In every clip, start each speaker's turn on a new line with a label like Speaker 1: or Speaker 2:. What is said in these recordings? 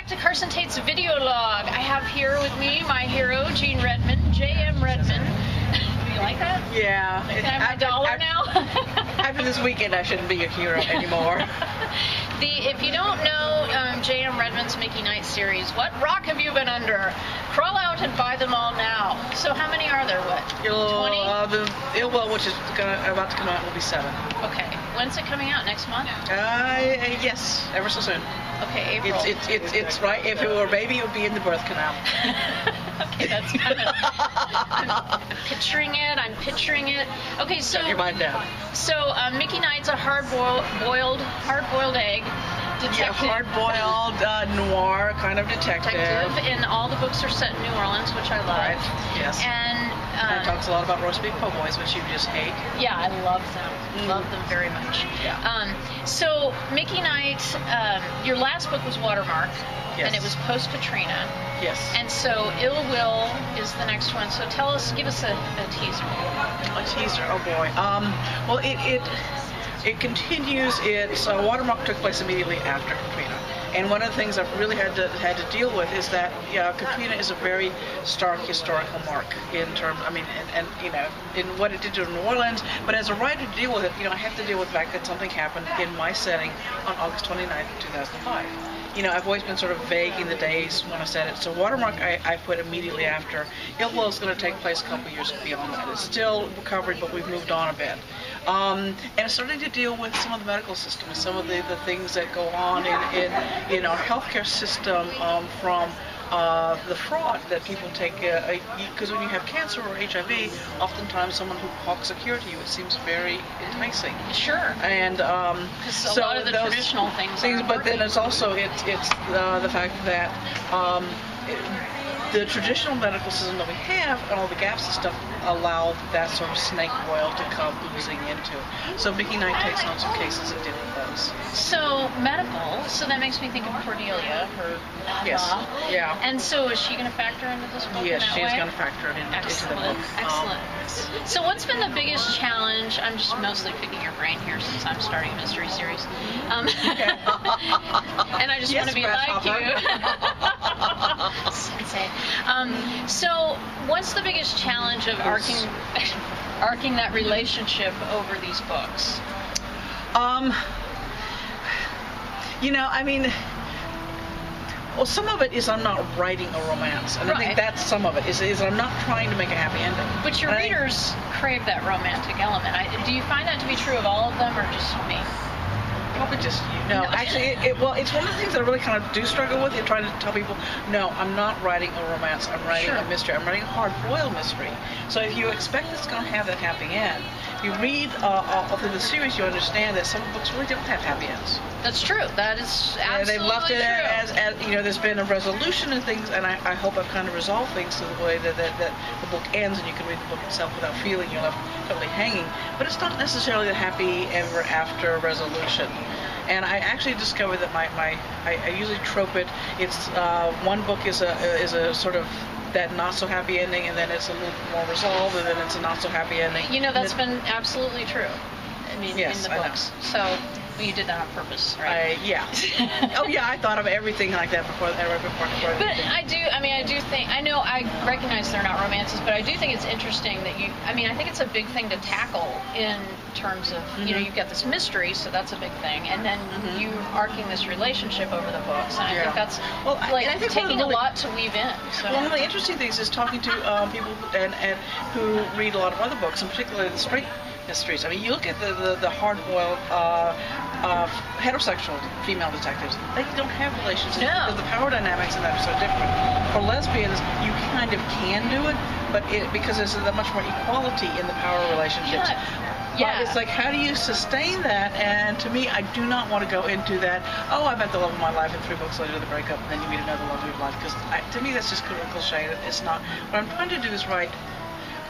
Speaker 1: back to Carson Tate's video log. I have here with me my hero, Gene Redmann, J.M. Redmann. Do you like that?
Speaker 2: Yeah.
Speaker 1: Can I have my dollar now?
Speaker 2: After this weekend, I shouldn't be a hero anymore.
Speaker 1: If you don't know J.M. Redmann's Mickey Knight series, what rock have you been under? Crawl out and buy them all now. So how many are there? What? 20?
Speaker 2: Well, which is about to come out, will be 7.
Speaker 1: Okay. When's it coming out? Next month?
Speaker 2: Yes, ever so soon.
Speaker 1: Okay, April.
Speaker 2: It's right. If it were a baby, it would be in the birth canal.
Speaker 1: Okay, that's kind of. I'm picturing it. Okay, so.
Speaker 2: Shut your mind down.
Speaker 1: So Mickey Knight's a hard-boiled egg detective.
Speaker 2: Yeah, hard-boiled noir kind of detective.
Speaker 1: And all the books are set in New Orleans, which I love.
Speaker 2: Right. Yes.
Speaker 1: And
Speaker 2: it talks a lot about roast beef po' boys, which you just hate.
Speaker 1: Yeah, I love them. Love them very much.
Speaker 2: Yeah.
Speaker 1: So Mickey Knight, your last book was Watermark.
Speaker 2: Yes.
Speaker 1: And it was post-Katrina.
Speaker 2: Yes.
Speaker 1: And so Ill Will is the next one. So give us a teaser.
Speaker 2: A teaser, oh boy. Well, it continues. Watermark took place immediately after Katrina. And one of the things I've really had to deal with is that Katrina is a very stark historical mark in terms, and in what it did to New Orleans. But as a writer to deal with it, I have to deal with the fact that something happened in my setting on August 29th, 2005. I've always been sort of vague in the days when I said it. So Watermark I put immediately after. Ill Will is going to take place a couple years beyond that. It's still recovered, but we've moved on a bit. And it's starting to deal with some of the medical system, some of the things that go on in our healthcare system from the fraud that people take, because when you have cancer or HIV, oftentimes someone who hawks a cure to you, it seems very enticing.
Speaker 1: Sure.
Speaker 2: And
Speaker 1: so a lot of the traditional things.
Speaker 2: But then it's also it's the fact that the traditional medical system that we have and all the gaps and stuff allow that sort of snake oil to come oozing into. So Mickey Knight takes on some cases that deal with those.
Speaker 1: So medical, so that makes me think of Cordelia, her
Speaker 2: Yes. Yeah.
Speaker 1: And so is she going to factor into this book?
Speaker 2: Yes,
Speaker 1: she's
Speaker 2: going to factor it into the book.
Speaker 1: Excellent. So what's been the biggest challenge? I'm just mostly picking your brain here since I'm starting a mystery series.
Speaker 2: Okay.
Speaker 1: And I just want to be like you. Sensei. So what's the biggest challenge of arcing that relationship over these books?
Speaker 2: Well, some of it is I'm not writing a romance, and I think that's some of it, is I'm not trying to make a happy ending.
Speaker 1: But your readers crave that romantic element. Do you find that to be true of all of them, or just me?
Speaker 2: Probably just actually, it's one of the things that I really kind of do struggle with. Trying to tell people, no, I'm not writing a romance. I'm writing a mystery. I'm writing a hard-boiled mystery. So if you expect it's going to have that happy end, you read through the series, you understand that some books really don't have happy ends.
Speaker 1: That's true. That is absolutely
Speaker 2: they've left it
Speaker 1: true.
Speaker 2: as there's been a resolution and things, and I hope I've kind of resolved things to the way that the book ends, and you can read the book itself without feeling you're left totally hanging. But it's not necessarily the happy ever after resolution. And I actually discovered that I usually trope it. It's one book is a sort of that not so happy ending, and then it's a little more resolved, and then it's a not so happy ending.
Speaker 1: That's been absolutely true.
Speaker 2: Yes,
Speaker 1: in the books. So you did that on purpose, right?
Speaker 2: Oh yeah, I thought of everything like that before.
Speaker 1: But I recognize they're not romances, but I do think it's interesting that I think it's a big thing to tackle in terms of, you've got this mystery, so that's a big thing, and then you arcing this relationship over the books, and I think that's I think taking a lot to weave in. So.
Speaker 2: One of the interesting things is talking to people who read a lot of other books, and particularly the straight mysteries. You look at the hard-boiled heterosexual female detectives. They don't have relationships because the power dynamics in that are so different. For lesbians, you kind of can do it, but because there's that much more equality in the power relationships.
Speaker 1: Yeah.
Speaker 2: But it's like, how do you sustain that? And to me, I do not want to go into that, I met the love of my life, and 3 books later they break up, and then you meet another love of your life. Because to me, that's just cliche. It's not. What I'm trying to do is write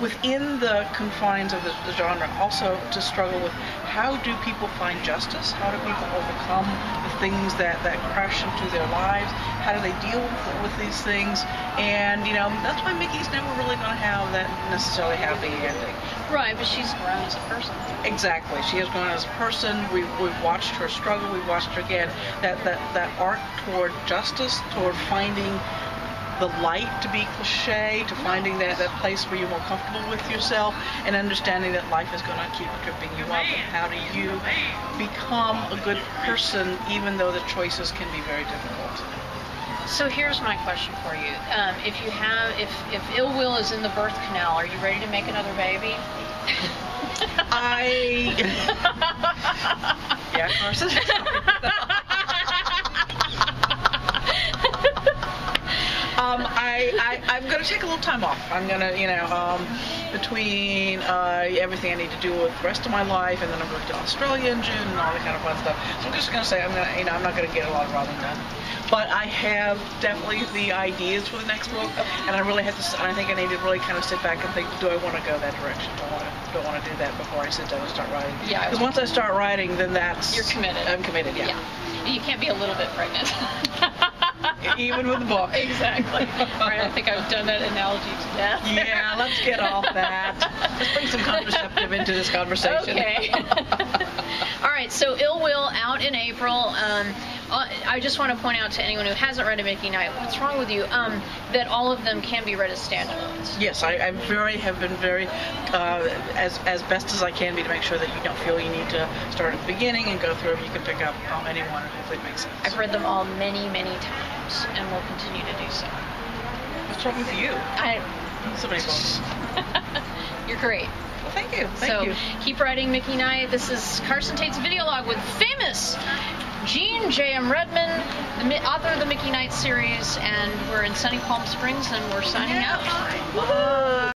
Speaker 2: within the confines of the genre, also to struggle with how do people find justice? How do people overcome the things that crash into their lives? How do they deal with these things? And that's why Mickey's never really going to have that necessarily happy ending.
Speaker 1: Right, but she's grown as a person.
Speaker 2: Exactly, she has grown as a person. We've watched her struggle. We've watched her get that arc toward justice, toward finding the light, to be cliche, to finding that place where you're more comfortable with yourself, and understanding that life is going to keep tripping you up. And how do you become a good person even though the choices can be very difficult?
Speaker 1: So here's my question for you. If ill will is in the birth canal, are you ready to make another baby?
Speaker 2: Yeah, Carson. I'm going to take a little time off. I'm going to, between everything I need to do with the rest of my life, and then I'm going to Australia in June and all that kind of fun stuff. So I'm just going to say I'm not going to get a lot of writing done. But I have definitely the ideas for the next book, and I really have to. I think I need to really kind of sit back and think: do I want to go that direction? Do I want to do that before I sit down and start writing?
Speaker 1: Yeah.
Speaker 2: Because once I start writing, then
Speaker 1: you're committed.
Speaker 2: I'm committed. Yeah.
Speaker 1: You can't be a little bit pregnant.
Speaker 2: Even with the book.
Speaker 1: Exactly. Right, I think I've done that analogy to death.
Speaker 2: Yeah, let's get off that. Let's bring some contraceptive into this conversation.
Speaker 1: Okay. All right, so Ill Will out in April. I just want to point out to anyone who hasn't read A Mickey Night, what's wrong with you? That all of them can be read as standalones.
Speaker 2: Yes, I have been very, as best as I can be, to make sure that you don't feel you need to start at the beginning and go through them. You can pick up anyone, and hopefully it makes sense.
Speaker 1: I've read them all many, many times, and will continue to do so.
Speaker 2: What's wrong with you? So many books.
Speaker 1: You're great.
Speaker 2: Well, thank you. Thank you.
Speaker 1: Keep writing, Mickey Night. This is Carson Tate's video log with famous Gene J.M. Redmann, the author of the Mickey Night series, and we're in sunny Palm Springs, and we're signing out.
Speaker 2: Bye.